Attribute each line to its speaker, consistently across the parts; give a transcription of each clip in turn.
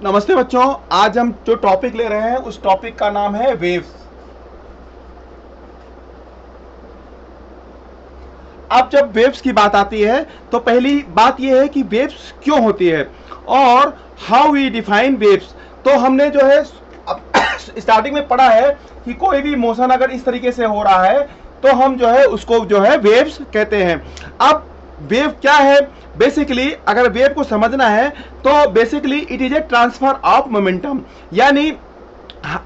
Speaker 1: नमस्ते बच्चों। आज हम जो टॉपिक ले रहे हैं उस टॉपिक का नाम है वेव्स। अब जब वेव्स की बात आती है तो पहली बात यह है कि वेव्स क्यों होती है और हाउ वी डिफाइन वेव्स। तो हमने जो है स्टार्टिंग में पढ़ा है कि कोई भी मोशन अगर इस तरीके से हो रहा है तो हम जो है उसको जो है वेव्स कहते हैं। अब वेव क्या है? बेसिकली अगर वेव को समझना है तो basically it is A transfer of momentum, यानी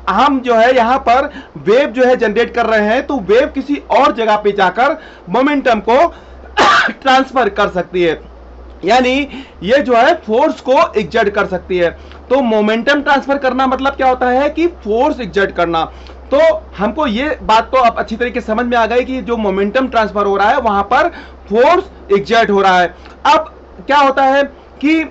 Speaker 1: हम जो है यहां पर वेव जो है जनरेट कर रहे हैं तो वेव किसी और जगह पे जाकर मोमेंटम को ट्रांसफर कर सकती है, यानी ये जो है फोर्स को एक्सर्ट कर सकती है। तो मोमेंटम ट्रांसफर करना मतलब क्या होता है कि फोर्स एक्सर्ट करना। तो हमको ये बात तो अब अच्छी तरीके से समझ में आ गई कि जो मोमेंटम ट्रांसफर हो रहा है वहां पर फोर्स एक्सर्ट हो रहा है। अब क्या होता है कि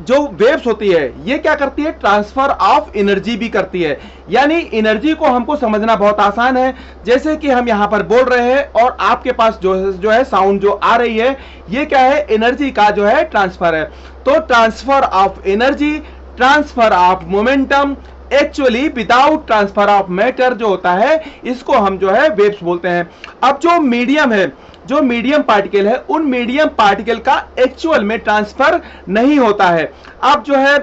Speaker 1: जो वेव्स होती है ये क्या करती है? ट्रांसफर ऑफ एनर्जी भी करती है, यानी एनर्जी को हमको समझना बहुत आसान है। जैसे कि हम यहां पर बोल रहे हैं और आपके पास जो है साउंड जो आ रही है, ये क्या है? एनर्जी का जो है ट्रांसफर है। तो transfer of energy, transfer of momentum, actually without transfer of matter जो होता है इसको हम जो है वेव्स बोलते हैं। अब जो मीडियम है, जो मीडियम पार्टिकल है, उन मीडियम पार्टिकल का एक्चुअल में ट्रांसफर नहीं होता है। अब जो है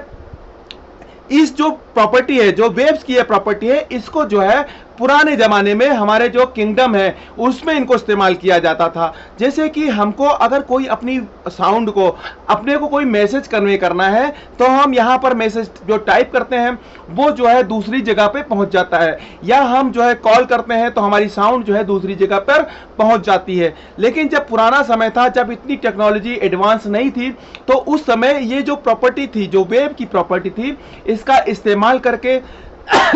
Speaker 1: इस जो प्रॉपर्टी है, जो वेव्स की प्रॉपर्टी है, इसको जो है पुराने जमाने में हमारे जो किंगडम है उसमें इनको इस्तेमाल किया जाता था। जैसे कि हमको अगर कोई अपनी साउंड को, अपने को कोई मैसेज कन्वे करना है तो हम यहाँ पर मैसेज जो टाइप करते हैं वो जो है दूसरी जगह पे पहुंच जाता है, या हम जो है कॉल करते हैं तो हमारी साउंड जो है दूसरी जगह पर पहुंच जाती है। लेकिन जब पुराना समय था, जब इतनी टेक्नोलॉजी एडवांस नहीं थी, तो उस समय ये जो प्रॉपर्टी थी, जो वेव की प्रॉपर्टी थी, इसका इस्तेमाल करके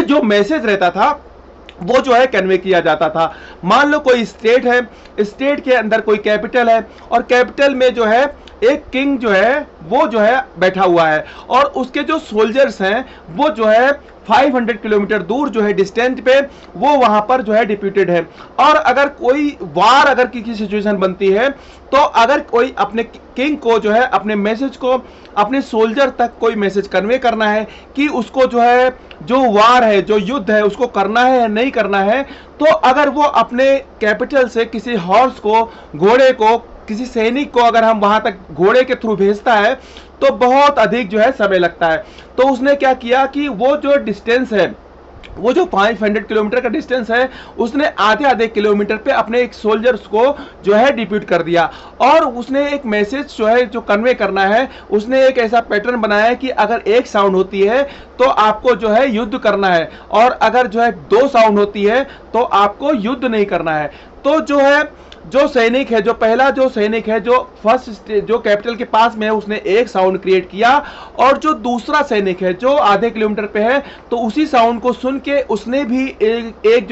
Speaker 1: जो मैसेज रहता था वो जो है कन्वे किया जाता था। मान लो कोई स्टेट है, स्टेट के अंदर कोई कैपिटल है और कैपिटल में जो है एक किंग जो है वो जो है बैठा हुआ है और उसके जो सोल्जर्स हैं वो जो है 500 किलोमीटर दूर जो है डिस्टेंस पे वो वहां पर जो है डिप्यूटेड है। और अगर कोई वार अगर की सिचुएशन बनती है तो अगर कोई अपने किंग को जो है अपने मैसेज को अपने सोल्जर तक कोई मैसेज कन्वे करना है कि उसको जो है जो वार है, जो युद्ध है, उसको करना है या नहीं करना है, तो अगर वो अपने कैपिटल से किसी हॉर्स को, घोड़े को, किसी सैनिक को अगर हम वहां तक घोड़े के थ्रू भेजता है तो बहुत अधिक जो है समय लगता है। तो उसने क्या किया कि वो जो डिस्टेंस है, वो जो 500 किलोमीटर का डिस्टेंस है, उसने आधे आधे किलोमीटर पे अपने एक सोल्जर्स को जो है डिप्यूट कर दिया और उसने एक मैसेज जो है जो कन्वे करना है, उसने एक ऐसा पैटर्न बनाया कि अगर एक साउंड होती है तो आपको जो है युद्ध करना है और अगर जो है दो साउंड होती है तो आपको युद्ध नहीं करना है। तो जो है जो सैनिक है, जो पहला जो सैनिक है जो फर्स्ट जो कैपिटल के पास में है, उसने एक साउंड क्रिएट किया और जो दूसरा सैनिक है जो आधे किलोमीटर पे है तो उसी साउंड को सुन के उसने भी एक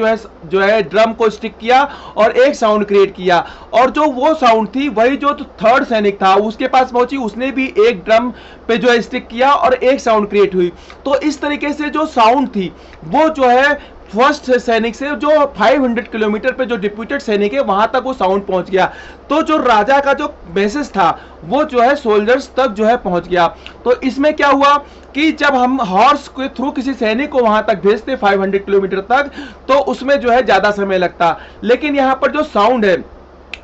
Speaker 1: जो है ड्रम को स्टिक किया और एक साउंड क्रिएट किया। और जो वो साउंड थी वही जो थर्ड सैनिक था उसके पास पहुंची, उसने भी एक ड्रम पे जो है स्टिक किया और एक साउंड क्रिएट हुई। तो इस तरीके से जो साउंड थी वो जो है फर्स्ट सैनिक से जो 500 किलोमीटर पे जो डिप्यूटेड सैनिक है वहां तक वो साउंड पहुंच गया। तो जो राजा का जो मैसेज था वो जो है सोल्जर्स तक जो है पहुंच गया। तो इसमें क्या हुआ कि जब हम हॉर्स के थ्रू किसी सैनिक को वहां तक भेजते 500 किलोमीटर तक तो उसमें जो है ज्यादा समय लगता, लेकिन यहां पर जो साउंड है,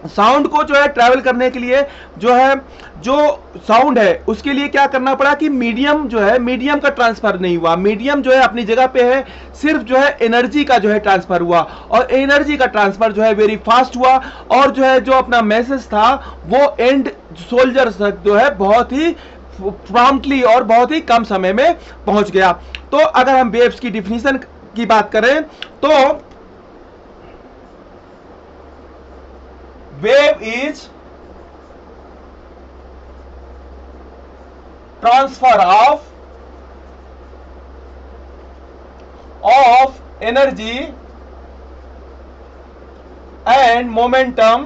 Speaker 1: साउंड को जो है ट्रैवल करने के लिए जो है जो साउंड है उसके लिए क्या करना पड़ा कि मीडियम जो है, मीडियम का ट्रांसफर नहीं हुआ, मीडियम जो है अपनी जगह पे है, सिर्फ जो है एनर्जी का जो है ट्रांसफर हुआ और एनर्जी का ट्रांसफर जो है वेरी फास्ट हुआ और जो है जो अपना मैसेज था वो एंड सोल्जर तक जो है बहुत ही प्रॉम्प्टली और बहुत ही कम समय में पहुंच गया। तो अगर हम वेव्स की डिफिनीशन की बात करें तो wave is transfer of energy and momentum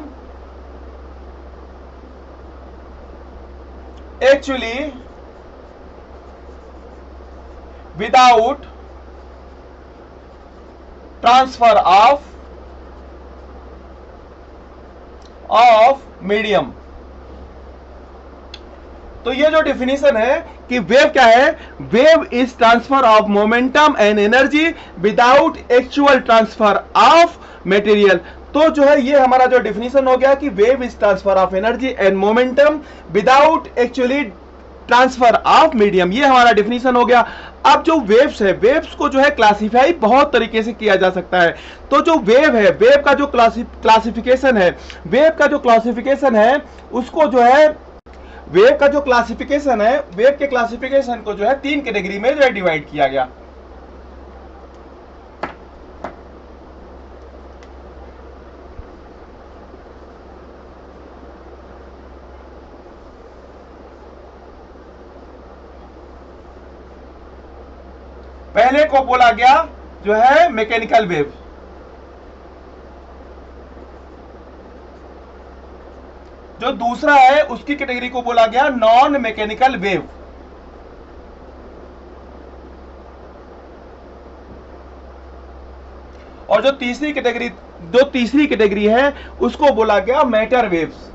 Speaker 1: actually without transfer of medium। तो ये जो डिफिनीशन है कि वेव क्या है, wave is transfer of momentum and energy without actual transfer of material. तो जो है ये हमारा जो डिफिनीशन हो गया कि wave is transfer of energy and momentum without actually transfer of medium, ये हमारा डिफिनीशन हो गया। अब जो वेव्स है, वेव्स को जो है क्लासिफाई बहुत तरीके से किया जा सकता है। तो जो वेव है, वेव का जो क्लासिफिकेशन है, वेव का जो क्लासिफिकेशन है उसको जो है, वेव का जो क्लासिफिकेशन है, वेव के क्लासिफिकेशन को जो है 3 कैटेगरी में जो है डिवाइड किया गया। पहले को बोला गया जो है मैकेनिकल वेव, जो दूसरा है उसकी कैटेगरी को बोला गया नॉन मैकेनिकल वेव, और जो तीसरी कैटेगरी है उसको बोला गया मैटर वेव्स।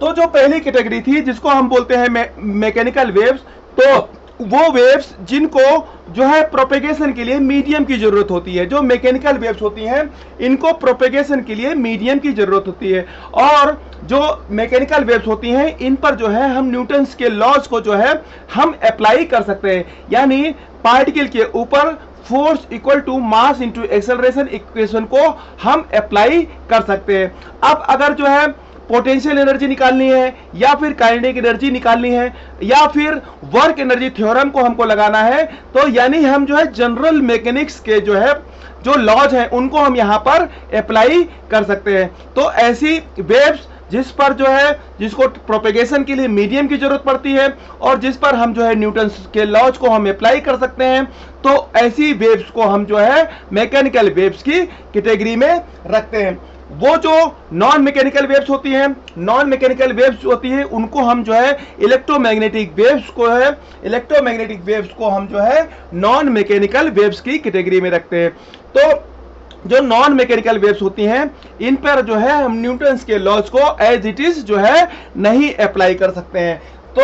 Speaker 1: तो जो पहली कैटेगरी थी जिसको हम बोलते हैं मैकेनिकल वेव्स, तो वो वेव्स जिनको जो है प्रोपेगेशन के लिए मीडियम की जरूरत होती है। जो मैकेनिकल वेव्स होती हैं इनको प्रोपेगेशन के लिए मीडियम की जरूरत होती है, और जो मैकेनिकल वेव्स होती हैं इन पर जो है हम न्यूटन्स के लॉज को जो है हम अप्लाई कर सकते हैं, यानी पार्टिकल के ऊपर force equal to mass into acceleration equation को हम अप्लाई कर सकते हैं। अब अगर जो है पोटेंशियल एनर्जी निकालनी है या फिर काइनेटिक एनर्जी निकालनी है या फिर वर्क एनर्जी थ्योरम को हमको लगाना है, तो यानी हम जो है जनरल मैकेनिक्स के जो है जो लॉज हैं उनको हम यहां पर अप्लाई कर सकते हैं। तो ऐसी वेव्स जिस पर जो है, जिसको प्रोपेगेशन के लिए मीडियम की जरूरत पड़ती है और जिस पर हम जो है न्यूटन्स के लॉज को हम अप्लाई कर सकते हैं, तो ऐसी वेव्स को हम जो है मैकेनिकल वेव्स की कैटेगरी में रखते हैं। वो जो नॉन मैकेनिकल वेव्स होती हैं, नॉन मैकेनिकल वेव्स होती है उनको हम जो है इलेक्ट्रोमैग्नेटिक वेव्स को हम जो है नॉन मैकेनिकल वेव्स की कैटेगरी में रखते हैं। तो जो नॉन मैकेनिकल वेव्स होती हैं इन पर जो है हम न्यूटन्स के लॉज को एज इट इज जो है नहीं अप्लाई कर सकते हैं। तो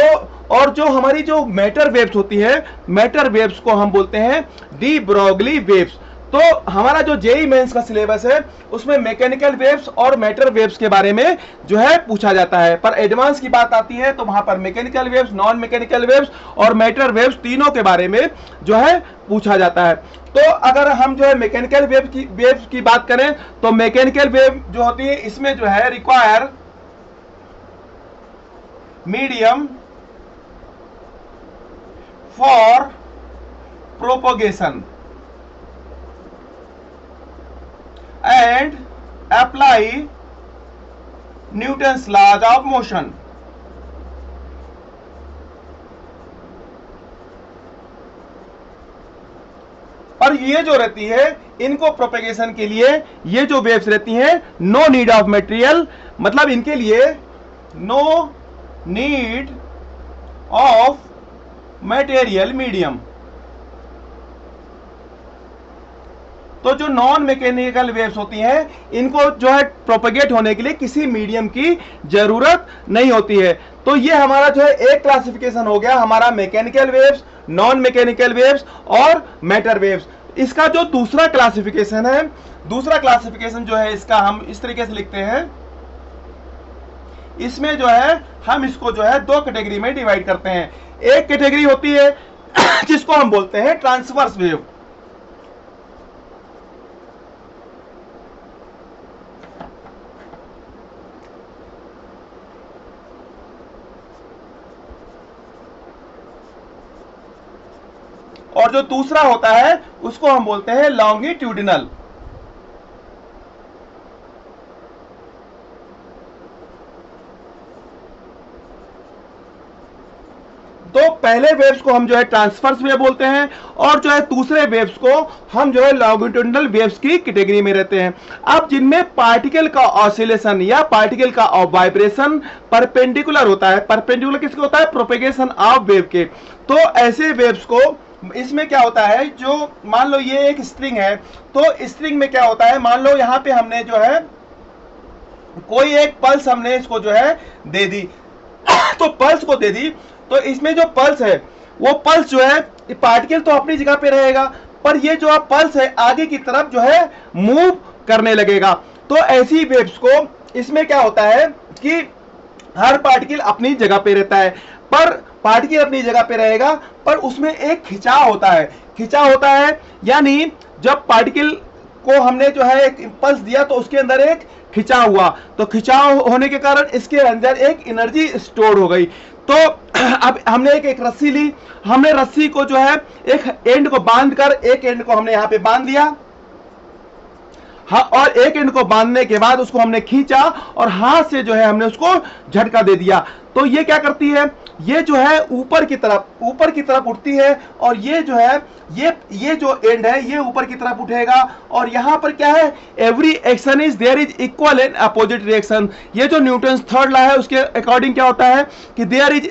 Speaker 1: और जो हमारी जो मैटर वेव्स होती है, मैटर वेव्स को हम बोलते हैं डी ब्रोगली वेव्स। तो हमारा जो जेईई मेंस का सिलेबस है उसमें मैकेनिकल वेव्स और मैटर वेव्स के बारे में जो है पूछा जाता है, पर एडवांस की बात आती है तो वहां पर mechanical waves, non mechanical waves और मैटर वेव्स तीनों के बारे में जो है पूछा जाता है। तो अगर हम जो है मैकेनिकल वेव्स की बात करें तो मैकेनिकल वेव जो होती है इसमें जो है require medium for propagation and apply Newton's laws of motion। पर ये जो रहती है इनको प्रोपेगेशन के लिए ये जो वेव्स रहती हैं नो नीड ऑफ मटेरियल, मतलब इनके लिए no need of material medium. तो जो नॉन मैकेनिकल वेव्स होती हैं इनको जो है प्रोपेगेट होने के लिए किसी मीडियम की जरूरत नहीं होती है। तो ये हमारा जो है एक क्लासिफिकेशन हो गया हमारा mechanical waves, non mechanical waves और मैटर वेव्स। इसका जो दूसरा क्लासिफिकेशन है, दूसरा क्लासिफिकेशन जो है इसका हम इस तरीके से लिखते हैं, इसमें जो है हम इसको जो है 2 कैटेगरी में डिवाइड करते हैं। एक कैटेगरी होती है जिसको हम बोलते हैं ट्रांसवर्स वेव, और जो दूसरा होता है उसको हम बोलते हैं लॉन्गिट्यूडिनल। तो पहले वेव्स को हम जो है ट्रांसवर्स वेव बोलते हैं और जो है दूसरे वेव्स को हम जो है लॉन्गिट्यूडिनल वेव्स की कैटेगरी में रहते हैं। अब जिनमें पार्टिकल का ऑसिलेशन या पार्टिकल का वाइब्रेशन परपेंडिकुलर होता है, परपेंडिकुलर किसके होता है, प्रोपेगेशन ऑफ वेव के। तो ऐसे वेव्स को, इसमें क्या होता है, जो मान लो ये एक स्ट्रिंग है, तो स्ट्रिंग में क्या होता है, मान लो यहां पे हमने जो है कोई एक पल्स हमने इसको जो है दे दी तो पल्स को दे दी, तो इसमें जो पल्स है वो पल्स जो है पार्टिकल तो अपनी जगह पे रहेगा, पर ये जो पल्स है आगे की तरफ जो है मूव करने लगेगा। तो ऐसी वेव्स को इसमें क्या होता है कि हर पार्टिकल अपनी जगह पे रहता है, पर पार्टिकल अपनी जगह पे रहेगा, पर उसमें एक खिंचाव होता है। खिंचाव होता है यानी जब पार्टिकल को हमने जो है एक इंपल्स दिया तो उसके अंदर एक खिंचाव हुआ, तो खिंचाव होने के कारण इसके अंदर एक एनर्जी स्टोर हो गई। तो अब हमने एक रस्सी ली, हमने रस्सी को जो है एक एंड को बांधकर एक एंड को हमने यहां पे बांध दिया, हाँ, और एक एंड को बांधने के बाद उसको हमने खींचा और हाथ से जो है हमने उसको झटका दे दिया। तो ये क्या करती है, ये जो है ऊपर की तरफ उठती है, और ये जो है ये जो एंड है ये ऊपर की तरफ उठेगा। और यहां पर क्या है, every action is there is equal and opposite reaction. ये जो न्यूटन थर्ड लॉ है उसके अकॉर्डिंग क्या होता है कि there is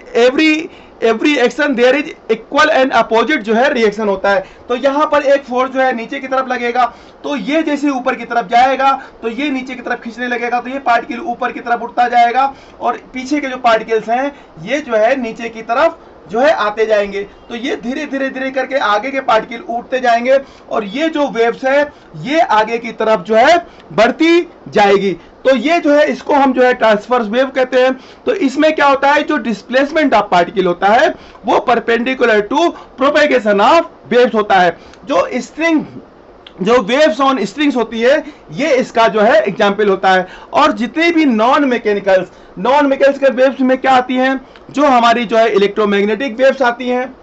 Speaker 1: every action there is equal and opposite जो है रिएक्शन होता है। तो यहां पर एक फोर्स जो है नीचे की तरफ लगेगा, तो ये जैसे ऊपर की तरफ जाएगा तो ये नीचे की तरफ खींचने लगेगा, तो ये पार्टिकल ऊपर की तरफ उठता जाएगा, और पीछे के जो पार्टिकल्स हैं ये जो है नीचे की तरफ जो है आते जाएंगे। तो ये धीरे धीरे करके आगे के पार्टिकल उठते जाएंगे, और ये जो वेव्स है ये आगे की तरफ जो है बढ़ती जाएगी। तो ये जो है इसको हम जो है ट्रांसवर्स वेव कहते हैं। तो इसमें क्या होता है, जो डिस्प्लेसमेंट ऑफ पार्टिकल होता है वो perpendicular to propagation of waves होता है। जो वेव्स ऑन स्ट्रिंग्स होती है ये इसका जो है एग्जाम्पल होता है। और जितने भी नॉन मैकेनिकल वेव्स में क्या आती हैं, जो हमारी जो है इलेक्ट्रोमैग्नेटिक वेव्स आती हैं।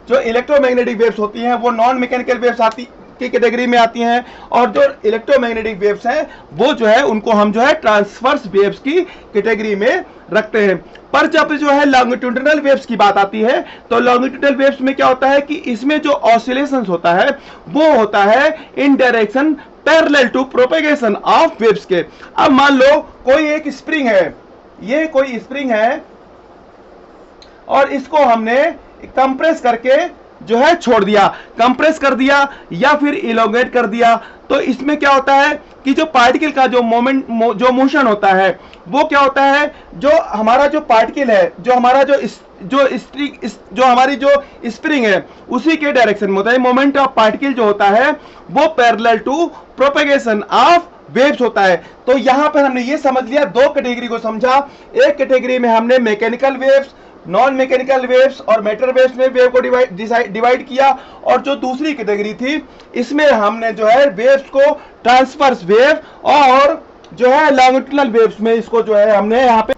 Speaker 1: जो इलेक्ट्रोमैग्नेटिक वेव्स होती हैं वो नॉन मैकेनिकल वेव्स आती की कैटेगरी में आती हैं, और जो इलेक्ट्रोमैग्नेटिक वेव्स हैं वो जो है उनको हम जो है ट्रांसवर्स वेव्स की कैटेगरी में रखते हैं। पर जब जो है लॉन्गिट्यूडिनल वेव्स की बात आती है तो लॉन्गिट्यूडिनल वेव्स में क्या होता है कि इसमें जो ऑसिलेशंस होता है वो होता है in direction parallel to propagation of waves के। अब मान लो कोई एक स्प्रिंग है, ये कोई स्प्रिंग है, और इसको हमने कंप्रेस करके जो है छोड़ दिया, कंप्रेस कर दिया या फिर इलोंगेट कर दिया। तो इसमें क्या होता है कि जो पार्टिकल का जो मोशन होता है वो क्या होता है, जो हमारा जो पार्टिकल है, जो हमारा जो हमारी जो स्प्रिंग है उसी के डायरेक्शन में होता है। मोमेंट ऑफ पार्टिकल जो होता है वो parallel to propagation of waves होता है। तो यहां पर हमने ये समझ लिया, दो कैटेगरी को समझा। एक कैटेगरी में हमने mechanical waves, non mechanical waves और मैटर वेव्स में वेव को डिवाइड किया, और जो दूसरी कैटेगरी थी इसमें हमने जो है वेव्स को ट्रांसवर्स वेव और जो है लॉन्गिट्यूडिनल वेव्स में इसको जो है हमने यहाँ पे,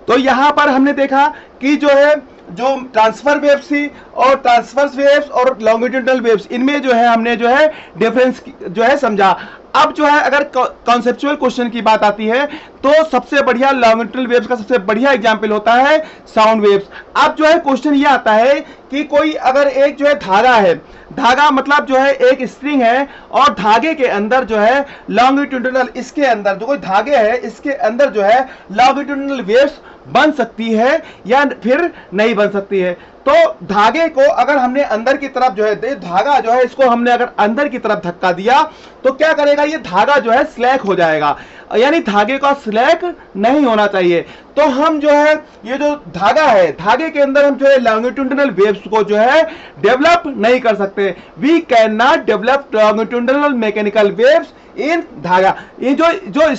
Speaker 1: तो यहाँ पर हमने देखा कि जो है जो ट्रांसफर वेव्स थी और ट्रांसवर्स वेव्स और लॉन्गिट्यूडिनल वेव्स, इनमें जो है हमने जो है डिफरेंस जो है समझा। अब जो है अगर कॉन्सेप्चुअल क्वेश्चन की बात आती है तो सबसे बढ़िया लॉन्गिट्यूडिनल वेव्स का सबसे बढ़िया एग्जांपल होता है साउंड वेव्स। अब जो है क्वेश्चन ये आता है कि कोई अगर एक जो है धागा है, धागा मतलब जो है एक स्ट्रिंग है, और धागे के अंदर जो है लॉन्गिट्यूडिनल, इसके अंदर जो कोई धागे है इसके अंदर जो है लॉन्गिट्यूडिनल वेव्स बन सकती है या फिर नहीं बन सकती है। तो धागे को अगर हमने अंदर की तरफ जो है, धागा जो है इसको हमने अगर अंदर की तरफ धक्का दिया तो क्या करेगा, ये धागा जो है स्लैक हो जाएगा, यानी धागे का स्लैक नहीं होना चाहिए। तो हम जो है ये जो धागा है, धागे के अंदर हम जो है लॉन्गिट्यूडिनल वेव्स को जो है डेवलप नहीं कर सकते। We can not develop longitudinal mechanical waves in धागा। ये जो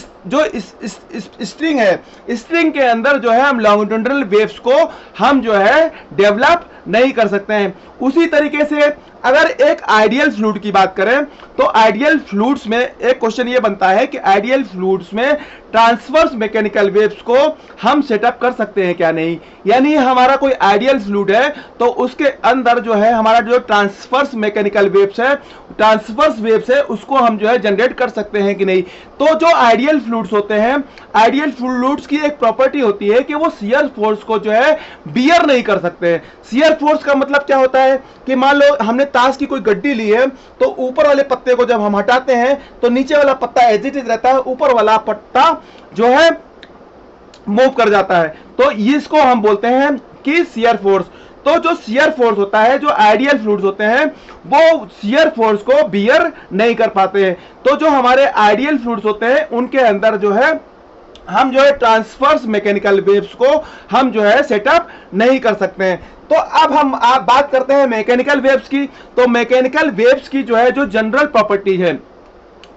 Speaker 1: स्ट्रिंग है, स्ट्रिंग के अंदर जो है हम लॉन्गिट्यूडिनल वेव्स को हम जो है डेवलप नहीं कर सकते हैं। उसी तरीके से अगर एक आइडियल फ्लूइड की बात करें तो आइडियल फ्लूइड्स में एक क्वेश्चन ये बनता है कि आइडियल फ्लूइड्स में ट्रांसवर्स मैकेनिकल वेव्स को हम सेटअप कर सकते हैं क्या नहीं, यानी हमारा कोई आइडियल फ्लूइड है तो उसके अंदर जो है हमारा जो ट्रांसवर्स मैकेनिकल वेव्स है, ट्रांसवर्स वेव्स है, उसको हम जो है जनरेट कर सकते हैं कि नहीं। तो जो आइडियल फ्लूइड्स होते हैं, आइडियल फ्लूइड्स की एक प्रॉपर्टी होती है कि वो शियर फोर्स को जो है बियर नहीं कर सकते हैं। शियर फोर्स का मतलब क्या होता है कि मान लो हमने ताश की कोई गड्डी ली है, तो ऊपर वाले पत्ते को जब हम हटाते हैं तो नीचे वाला पत्ता एज इट इज रहता है, ऊपर वाला पत्ता जो है मूव कर जाता है। तो इसको हम बोलते हैं कि शियर फोर्स। तो जो शियर फोर्स होता है, जो आइडियल फ्लूइड्स होते हैं वो शियर फोर्स को बियर नहीं कर पाते हैं। तो जो हमारे आइडियल फ्लूइड्स होते हैं उनके अंदर जो है हम जो है ट्रांसवर्स मैकेनिकल वेव्स को हम जो है सेटअप नहीं कर सकते हैं। तो अब हम आप बात करते हैं मैकेनिकल वेव्स की। तो मैकेनिकल वेव्स की जो है जो जनरल प्रॉपर्टी है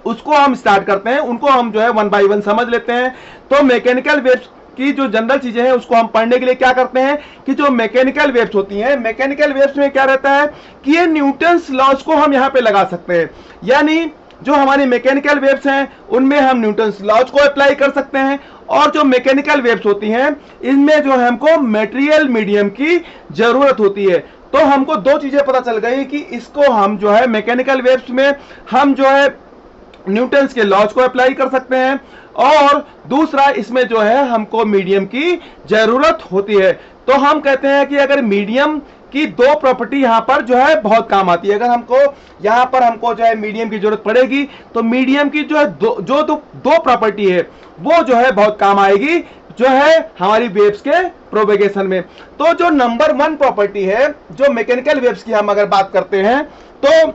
Speaker 1: उसको हम स्टार्ट करते हैं, उनको हम जो है वन बाय वन समझ लेते हैं। तो मैकेनिकल वेव्स की जो जनरल चीजें हैं उसको हम पढ़ने के लिए क्या करते हैं कि जो मैकेनिकल वेव्स होती हैं, मैकेनिकल वेव्स में क्या रहता है कि ये न्यूटन्स लॉज को हम यहाँ पे लगा सकते हैं। यानी जो हमारी मैकेनिकल वेव्स हैं उनमें हम न्यूटन्स लॉज को अप्लाई कर सकते हैं, और जो मैकेनिकल वेव्स होती हैं इनमें जो है हमको मटेरियल मीडियम की जरूरत होती है। तो हमको दो चीजें पता चल गई कि इसको हम जो है मैकेनिकल वेव्स में हम जो है न्यूटन्स के लॉज को अप्लाई कर सकते हैं, और दूसरा इसमें जो है हमको मीडियम की जरूरत होती है। तो हम कहते हैं कि अगर मीडियम की दो प्रॉपर्टी यहाँ पर जो है बहुत काम आती है। अगर हमको यहाँ पर हमको जो है मीडियम की जरूरत पड़ेगी तो मीडियम की जो है दो प्रॉपर्टी है वो जो है बहुत काम आएगी जो है हमारी वेव्स के प्रोपेगेशन में। तो जो नंबर 1 प्रॉपर्टी है जो मैकेनिकल वेव्स की हम अगर बात करते हैं तो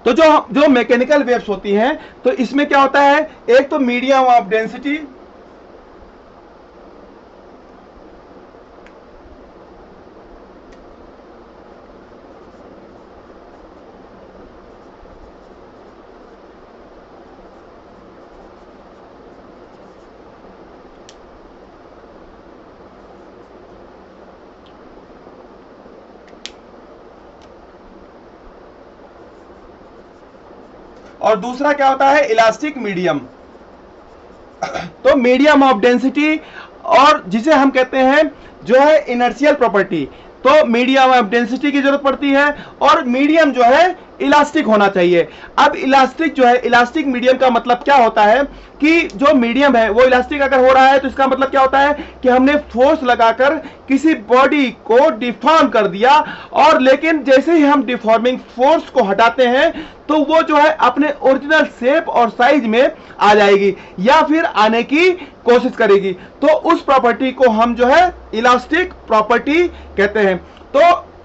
Speaker 1: जो मैकेनिकल वेव्स होती हैं तो इसमें क्या होता है, एक तो मीडियम ऑफ डेंसिटी, और दूसरा क्या होता है इलास्टिक मीडियम। तो मीडियम ऑफ डेंसिटी और जिसे हम कहते हैं जो है इनर्शियल प्रॉपर्टी। तो मीडियम ऑफ डेंसिटी की जरूरत पड़ती है और मीडियम जो है इलास्टिक होना चाहिए। अब इलास्टिक जो है, इलास्टिक मीडियम का मतलब क्या होता है कि जो मीडियम है वो इलास्टिक अगर हो रहा है तो इसका मतलब क्या होता है कि हमने फोर्स लगाकर किसी बॉडी को डिफॉर्म कर दिया, और लेकिन जैसे ही हम डिफॉर्मिंग फोर्स को हटाते हैं तो वो जो है अपने ओरिजिनल शेप और साइज में आ जाएगी या फिर आने की कोशिश करेगी। तो उस प्रॉपर्टी को हम जो है इलास्टिक प्रॉपर्टी कहते हैं। तो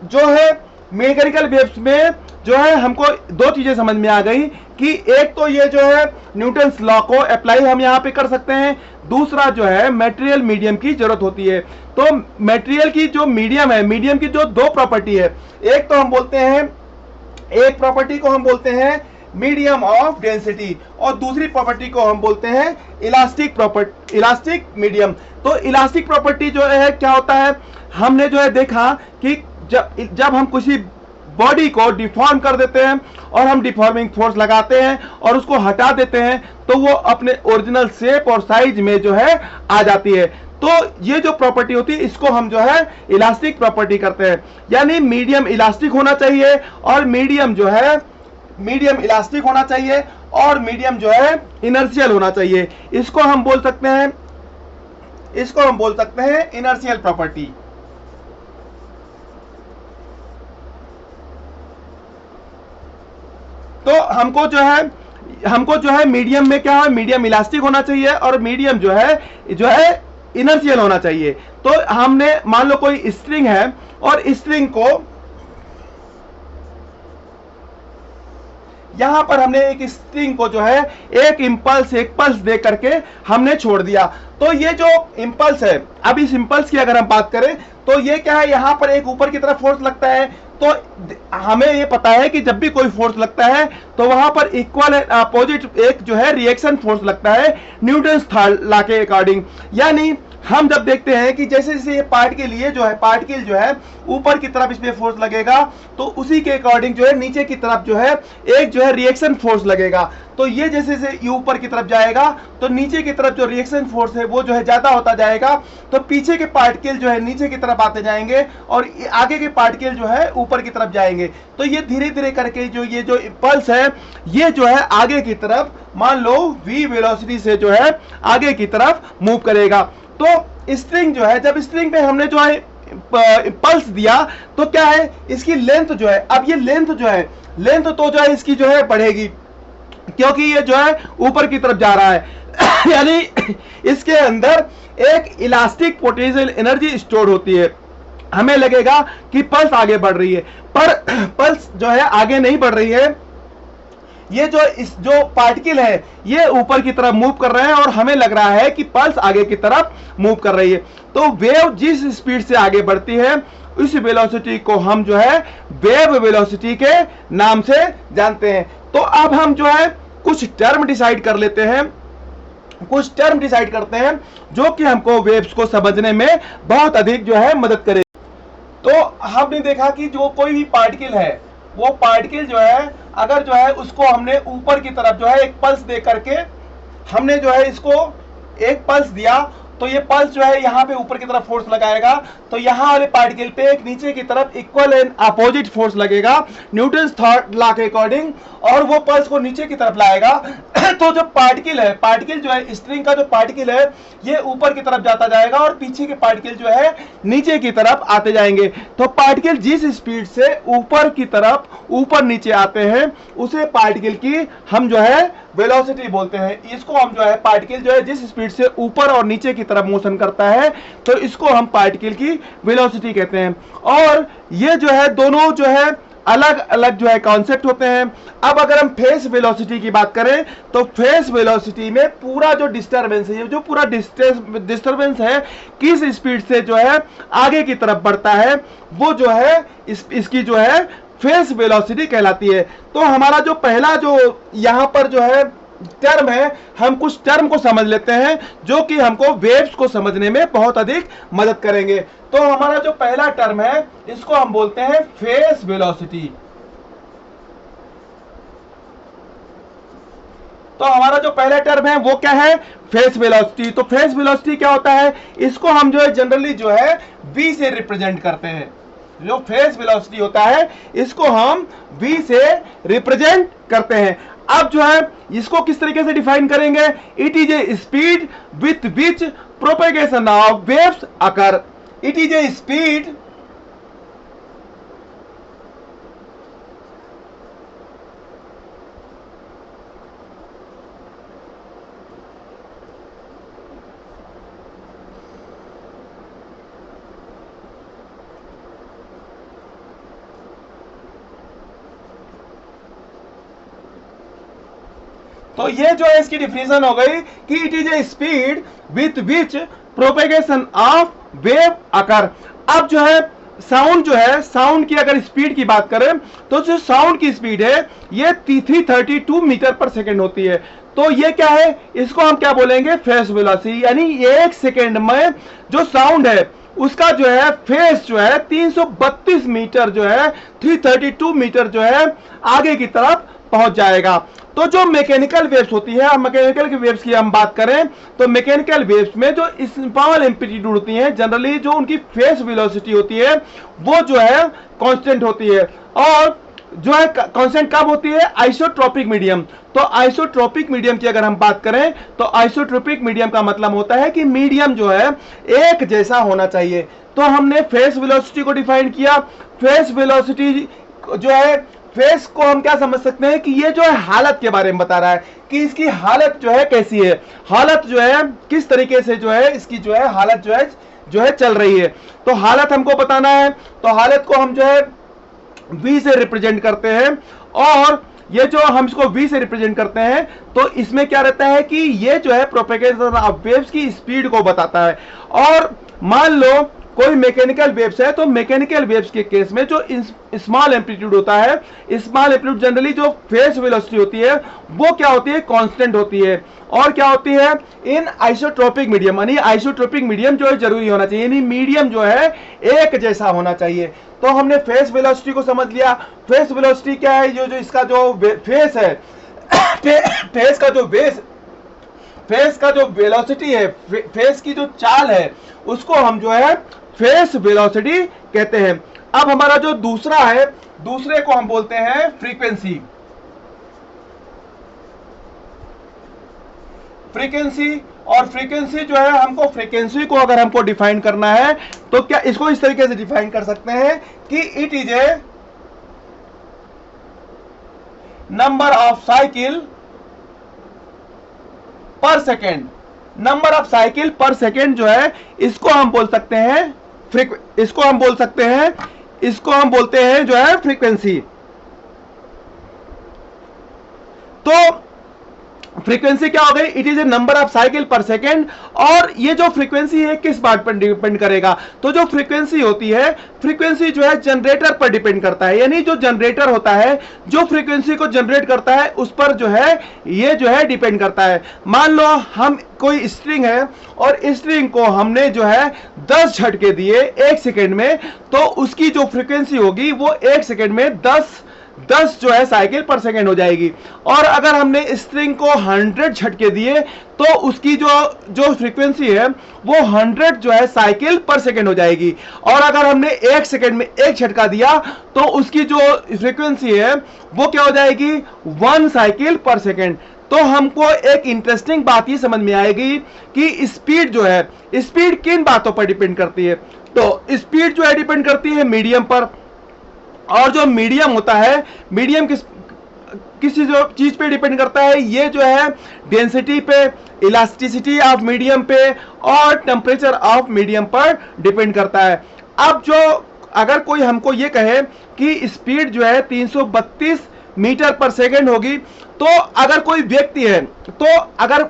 Speaker 1: जो है मैकेनिकल वेव्स में जो है हमको दो चीजें समझ में आ गई कि एक तो ये जो है न्यूटन्स लॉ को अप्लाई हम यहाँ पे कर सकते हैं, दूसरा जो है मटेरियल मीडियम की जरूरत होती है। तो मटेरियल की जो मीडियम है, मीडियम की जो दो प्रॉपर्टी है, एक तो हम बोलते हैं, एक प्रॉपर्टी को हम बोलते हैं मीडियम ऑफ डेंसिटी और दूसरी प्रॉपर्टी को हम बोलते हैं इलास्टिक मीडियम। तो इलास्टिक प्रॉपर्टी जो है क्या होता है, हमने जो है देखा कि जब हम किसी बॉडी को डिफॉर्म कर देते हैं और हम डिफॉर्मिंग फोर्स लगाते हैं और उसको हटा देते हैं तो वो अपने ओरिजिनल शेप और साइज में जो है आ जाती है। तो ये जो प्रॉपर्टी होती है इसको हम जो है इलास्टिक प्रॉपर्टी करते हैं। यानी मीडियम इलास्टिक होना चाहिए और मीडियम जो है मीडियम इलास्टिक होना चाहिए और मीडियम जो है इनर्शियल होना चाहिए। इसको हम बोल सकते हैं इनर्शियल प्रॉपर्टी। तो हमको जो है मीडियम में क्या है, मीडियम इलास्टिक होना चाहिए और मीडियम जो है इनर्शियल होना चाहिए। तो हमने मान लो कोई स्ट्रिंग है और स्ट्रिंग को यहां पर हमने एक स्ट्रिंग को जो है एक पल्स दे करके हमने छोड़ दिया। तो ये जो इंपल्स है, अब इस इंपल्स की अगर हम बात करें तो ये क्या है, यहां पर एक ऊपर की तरफ फोर्स लगता है। तो हमें ये पता है कि जब भी कोई फोर्स लगता है तो वहां पर इक्वल अपोजिट एक जो है रिएक्शन फोर्स लगता है न्यूटन्स थर्ड लॉ के अकॉर्डिंग। यानी हम जब देखते हैं कि जैसे जैसे ये पार्टिकल जो है ऊपर की तरफ इसमें फोर्स लगेगा तो उसी के अकॉर्डिंग जो है नीचे की तरफ जो है एक जो है रिएक्शन फोर्स लगेगा। तो ये जैसे जैसे ऊपर की तरफ जाएगा तो नीचे की तरफ जो रिएक्शन फोर्स है वो जो है ज्यादा होता जाएगा। तो पीछे के पार्टिकल जो है नीचे की तरफ आते जाएंगे और आगे के पार्टिकल जो है ऊपर की तरफ जाएंगे। तो ये धीरे धीरे करके ये जो पल्स है ये जो है आगे की तरफ मान लो v वेलोसिटी से जो है आगे की तरफ मूव करेगा। तो स्ट्रिंग जो है, जब स्ट्रिंग पे हमने जो है पल्स दिया तो क्या है, इसकी लेंथ जो है, अब ये लेंथ तो जो है इसकी जो है बढ़ेगी क्योंकि ये जो है ऊपर की तरफ जा रहा है। यानी इसके अंदर एक इलास्टिक पोटेंशियल एनर्जी स्टोर होती है। हमें लगेगा कि पल्स आगे बढ़ रही है, पर पल्स जो है आगे नहीं बढ़ रही है। ये जो पार्टिकल है ये ऊपर की तरफ मूव कर रहे हैं और हमें लग रहा है कि पल्स आगे की तरफ मूव कर रही है। तो वेव जिस स्पीड से आगे बढ़ती है उस वेलोसिटी को हम जो है वेव वेलोसिटी के नाम से जानते हैं। तो अब हम जो है कुछ टर्म डिसाइड कर लेते हैं, कुछ टर्म डिसाइड करते हैं जो कि हमको वेव्स को समझने में बहुत अधिक जो है मदद करे। तो हमने देखा कि जो कोई भी पार्टिकल है वो पार्टिकल जो है अगर जो है उसको हमने ऊपर की तरफ जो है एक पल्स दे करके हमने जो है इसको एक पल्स दिया तो ये पल्स जो है यहाँ पे ऊपर की तरफ फोर्स लगाएगा, तो यहाँ वाले पार्टिकल पे एक नीचे की तरफ इक्वल एंड अपोजिट फोर्स लगेगा न्यूटन थर्ड लॉ के अकॉर्डिंग, और वो पल्स को नीचे की तरफ लाएगा। तो जो पार्टिकल है, पार्टिकल जो है स्ट्रिंग का जो पार्टिकल है ये ऊपर की तरफ जाता जाएगा और पीछे के पार्टिकल जो है नीचे की तरफ आते जाएंगे। तो पार्टिकल जिस स्पीड से ऊपर की तरफ ऊपर नीचे आते हैं उसे पार्टिकल की हम जो है वेलोसिटी बोलते हैं। इसको हम जो है पार्टिकल जो है जिस स्पीड से ऊपर और नीचे की तरफ मोशन करता है तो इसको हम पार्टिकल की वेलोसिटी कहते हैं। और ये जो है दोनों जो है अलग अलग जो है कॉन्सेप्ट होते हैं। अब अगर हम फेस वेलोसिटी की बात करें तो फेस वेलोसिटी में पूरा जो डिस्टरबेंस है, जो पूरा डिस्टरबेंस है किस स्पीड से जो है आगे की तरफ बढ़ता है वो जो है इसकी जो है फेस वेलोसिटी कहलाती है। तो हमारा जो पहला जो यहां पर जो है टर्म है, हम कुछ टर्म को समझ लेते हैं जो कि हमको वेव्स को समझने में बहुत अधिक मदद करेंगे। तो हमारा जो पहला टर्म है इसको हम बोलते हैं फेस वेलोसिटी। तो हमारा जो पहला टर्म है वो क्या है, फेस वेलोसिटी। तो फेस वेलोसिटी क्या होता है, इसको हम जो है जनरली जो है v से रिप्रेजेंट करते हैं। जो फेस वेलोसिटी होता है इसको हम v से रिप्रेजेंट करते हैं। अब जो है इसको किस तरीके से डिफाइन करेंगे, it is a speed with which propagation of waves occur. It is a speed तो ये जो है इसकी डिफिनेशन हो गई कि it is a speed with which propagation of wave occur. अब जो है साउंड जो है, साउंड की अगर स्पीड की बात करें तो जो साउंड की स्पीड है ये 332 मीटर पर सेकेंड होती है। तो ये क्या है, इसको हम क्या बोलेंगे, फेस वेलोसिटी। यानी एक सेकेंड में जो साउंड है उसका जो है फेस जो है 332 मीटर जो है 332 मीटर जो है आगे की तरफ पहुंच जाएगा। तो जो मैकेनिकल वेव्स होती है, मैकेनिकल वेव्स की हम बात करें तो मैकेनिकल वेव्स में जो स्मॉल एम्पलीट्यूड होती हैं जनरली जो उनकी फेस वेलोसिटी होती है वो जो है कांस्टेंट होती है। और जो है कांस्टेंट कब होती है, आइसोट्रोपिक मीडियम। तो आइसोट्रोपिक मीडियम की अगर हम बात करें तो आइसोट्रोपिक मीडियम का मतलब होता है कि मीडियम जो है एक जैसा होना चाहिए। तो हमने फेस वेलोसिटी को डिफाइन किया। फेस वेलोसिटी जो है, फेस को हम क्या समझ सकते हैं कि ये जो है हालत के बारे में बता रहा है कि इसकी हालत जो है कैसी है, हालत जो है किस तरीके से जो है इसकी जो है हालत जो है चल रही है। तो हालत हमको बताना है तो हालत को हम जो है v से रिप्रेजेंट करते हैं। और ये जो हम इसको v से रिप्रेजेंट करते हैं तो इसमें क्या रहता है कि ये जो है प्रोपेगेशन ऑफ वेव्स की स्पीड को बताता है। और मान लो कोई मैकेनिकल वेव्स है तो मैकेनिकल वेव्स के केस में जो स्मॉल एम्पलीट्यूड होता है, स्मॉल एम्पलीट्यूड जनरली जो फेस वेलोसिटी होती है वो क्या होती है, कांस्टेंट होती है। और क्या होती है, इन आइसोट्रोपिक मीडियम, यानी आइसोट्रोपिक मीडियम जो है जरूरी होना चाहिए, यानी मीडियम जो है एक जैसा होना चाहिए। तो हमने फेस वेलोसिटी को समझ लिया। फेस वेलोसिटी क्या है, जो इसका जो फेस है फेस का जो वेलोसिटी है, फेस की जो चाल है उसको हम जो है फेस वेलोसिटी कहते हैं। अब हमारा जो दूसरा है, दूसरे को हम बोलते हैं फ्रीक्वेंसी। और फ्रीक्वेंसी जो है हमको, फ्रीक्वेंसी को अगर हमको डिफाइन करना है तो क्या इसको इस तरीके से डिफाइन कर सकते हैं कि it is A number of cycle पर सेकेंड, नंबर ऑफ साइकिल पर सेकेंड जो है इसको हम बोल सकते हैं इसको हम बोलते हैं जो है फ्रीक्वेंसी। तो फ्रीक्वेंसी क्या हो गई? It is A number of cycle पर सेकेंड। और ये जो फ्रीक्वेंसी है किस बात पर डिपेंड करेगा? तो जो फ्रीक्वेंसी होती है, फ्रीक्वेंसी जो है जनरेटर पर डिपेंड करता है, यानी जो जनरेटर होता है जो फ्रीक्वेंसी को जनरेट करता है उस पर जो है ये जो है डिपेंड करता है। मान लो हम कोई स्ट्रिंग है और स्ट्रिंग को हमने जो है 10 झटके दिए 1 सेकेंड में, तो उसकी जो फ्रीक्वेंसी होगी वो 1 सेकेंड में 10 जो है साइकिल पर सेकेंड हो जाएगी। और अगर हमने स्ट्रिंग को 100 झटके दिए तो उसकी जो फ्रीक्वेंसी है वो 100 जो है साइकिल पर सेकेंड हो जाएगी। और अगर हमने 1 सेकेंड में 1 झटका दिया तो उसकी जो फ्रीक्वेंसी है वो क्या हो जाएगी? 1 साइकिल पर सेकेंड। तो हमको एक इंटरेस्टिंग बात ये समझ में आएगी कि स्पीड जो है, स्पीड किन बातों पर डिपेंड करती है? तो स्पीड जो है डिपेंड करती है मीडियम पर। और जो मीडियम होता है, मीडियम किसी जो चीज पे डिपेंड करता है, ये जो है डेंसिटी पे, इलास्टिसिटी ऑफ मीडियम पे और टेम्परेचर ऑफ मीडियम पर डिपेंड करता है। अब जो अगर कोई हमको ये कहे कि स्पीड जो है 332 मीटर पर सेकेंड होगी, तो अगर कोई व्यक्ति है तो अगर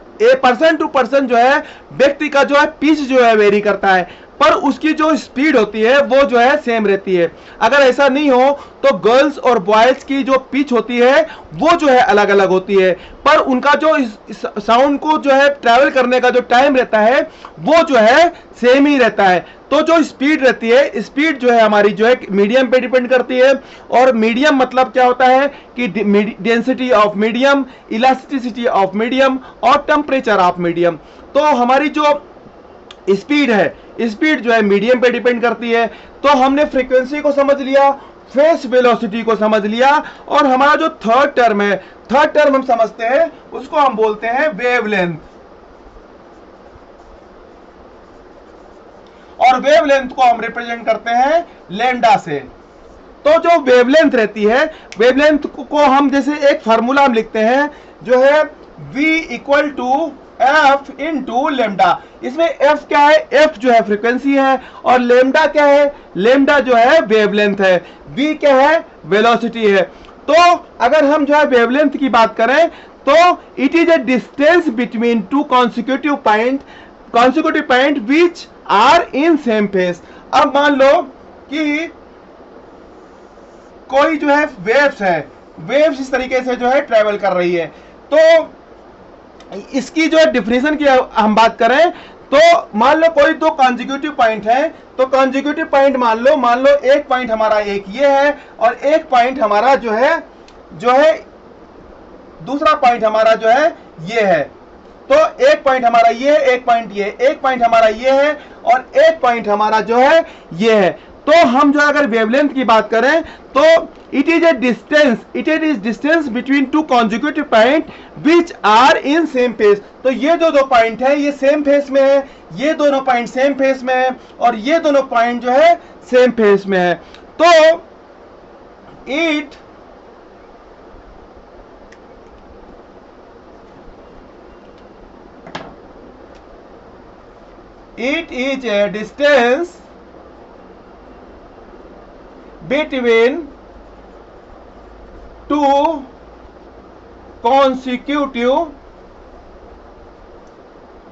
Speaker 1: पर्सन टू पर्सन जो है व्यक्ति का जो है पिच जो है वेरी करता है, पर उसकी जो स्पीड होती है वो जो है सेम रहती है। अगर ऐसा नहीं हो तो गर्ल्स और बॉयज की जो पिच होती है वो जो है अलग अलग होती है, पर उनका जो साउंड को जो है ट्रैवल करने का जो टाइम रहता है वो जो है सेम ही रहता है। तो जो स्पीड रहती है, स्पीड जो है हमारी जो है मीडियम पे डिपेंड करती है। और मीडियम मतलब क्या होता है कि density of medium, elasticity of medium और टेम्परेचर ऑफ मीडियम। तो हमारी जो स्पीड है, स्पीड जो है मीडियम पे डिपेंड करती है। तो हमने फ्रीक्वेंसी को समझ लिया, फेस वेलोसिटी को समझ लिया, और हमारा जो थर्ड टर्म है, थर्ड टर्म हम समझते हैं, उसको हम बोलते हैं वेवलेंथ। और वेवलेंथ को हम रिप्रेजेंट करते हैं लैम्डा से। तो जो वेवलेंथ रहती है, वेवलेंथ को हम जैसे एक फार्मूला हम लिखते हैं जो है v equal to F into lambda. इसमें एफ क्या है? एफ जो है फ्रीक्वेंसी है, और लेमडा क्या है? लेमडा जो है वेवलेंथ है, वी क्या है? वेलोसिटी है। तो अगर हम जो है वेवलेंथ की बात करें तो it is a distance between two consecutive point which are in same phase. अब मान लो कि कोई जो है वेव्स इस तरीके से जो है ट्रेवल कर रही है, तो इसकी जो है डिफिनेशन की हम बात करें तो मान लो कोई दो कॉन्जिक्यूटिव पॉइंट है, तो कॉन्जिक्यूटिव पॉइंट मान लो एक पॉइंट हमारा एक ये है और एक पॉइंट हमारा जो है दूसरा पॉइंट हमारा जो है ये है। तो एक पॉइंट हमारा ये है, एक पॉइंट हमारा ये है और एक पॉइंट हमारा जो है ये है। तो हम जो अगर वेवलेंथ की बात करें तो it is distance between two consecutive point which are in same phase. तो ये जो दो पॉइंट है ये सेम फेस में है, ये दोनों पॉइंट सेम फेस में है, और ये दोनों पॉइंट जो है सेम फेस में है। तो it is a distance between two consecutive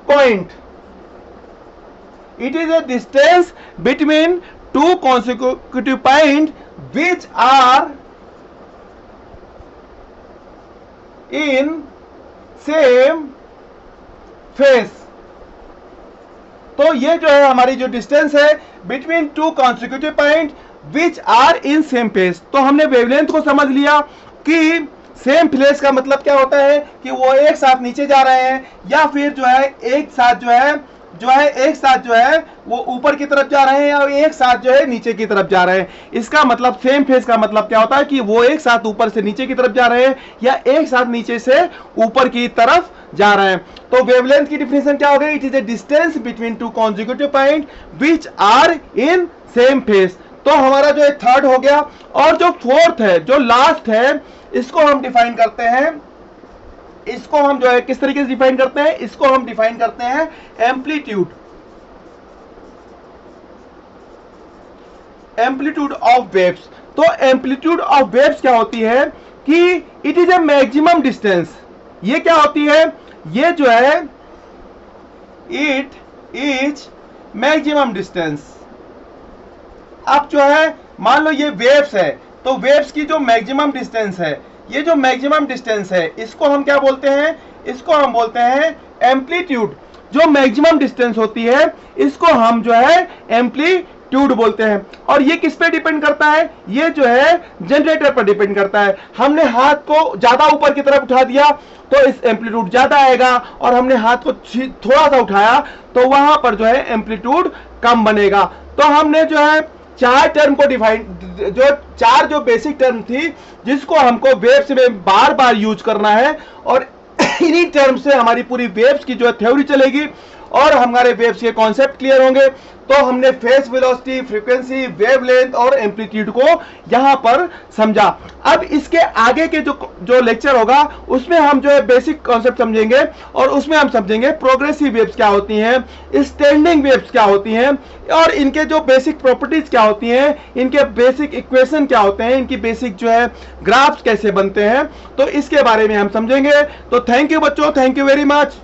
Speaker 1: point. It is a distance between two consecutive point which are in same phase. तो ये जो है हमारी जो डिस्टेंस है between two consecutive point which are in same phase. तो हमने wavelength को समझ लिया कि सेम फेस का मतलब क्या होता है कि वो एक साथ नीचे जा रहे हैं, या फिर जो है एक साथ जो है वो ऊपर की तरफ जा रहे हैं और एक साथ जो है नीचे की तरफ जा रहे हैं। इसका मतलब सेम फेस का मतलब क्या होता है कि वो एक साथ ऊपर से नीचे की तरफ जा रहे हैं या एक साथ नीचे से ऊपर की तरफ जा रहे हैं। तो वेवलेंथ की डिफिनेशन क्या हो गई? It is a distance between two consecutive point which are in same phase. तो हमारा जो है थर्ड हो गया। और जो फोर्थ है, जो लास्ट है, इसको हम डिफाइन करते हैं इसको हम जो है किस तरीके से डिफाइन करते हैं, इसको हम डिफाइन करते हैं एम्पलीट्यूड ऑफ वेव्स। तो एम्पलीट्यूड ऑफ वेव्स क्या होती है कि it is A maximum distance. ये क्या होती है, ये जो है इट इज मैक्सिमम डिस्टेंस। अब जो है मान लो ये वेव्स है, तो वेव्स की जो मैक्सिमम डिस्टेंस है, ये जो मैक्सिमम डिस्टेंस है इसको हम क्या बोलते हैं, इसको हम बोलते हैं एम्पलीट्यूड। जो मैक्सिमम डिस्टेंस होती है इसको हम जो है एम्पलीट्यूड बोलते हैं। और ये किस पे डिपेंड करता है, ये जो है जनरेटर पर डिपेंड करता है। हमने हाथ को ज्यादा ऊपर की तरफ उठा दिया तो इस एम्पलीट्यूड ज्यादा आएगा, और हमने हाथ को थोड़ा सा उठाया तो वहां पर जो है एम्पलीट्यूड कम बनेगा। तो हमने जो है चार टर्म को डिफाइन, जो बेसिक टर्म थी जिसको हमको वेव्स में बार बार यूज करना है, और इन्हीं टर्म से हमारी पूरी वेव्स की जो है थ्योरी चलेगी और हमारे वेव्स के कॉन्सेप्ट क्लियर होंगे। तो हमने फेस वेलोसिटी, फ्रीक्वेंसी, वेवलेंथ और एम्पलीट्यूड को यहां पर समझा। अब इसके आगे के जो लेक्चर होगा उसमें हम जो है बेसिक कॉन्सेप्ट समझेंगे, और उसमें हम समझेंगे प्रोग्रेसिव वेव्स क्या होती हैं, स्टैंडिंग वेव्स क्या होती हैं, और इनके जो बेसिक प्रॉपर्टीज क्या होती हैं, इनके बेसिक इक्वेशन क्या होते हैं, इनकी बेसिक जो है ग्राफ्स कैसे बनते हैं, तो इसके बारे में हम समझेंगे। तो थैंक यू बच्चों, थैंक यू वेरी मच।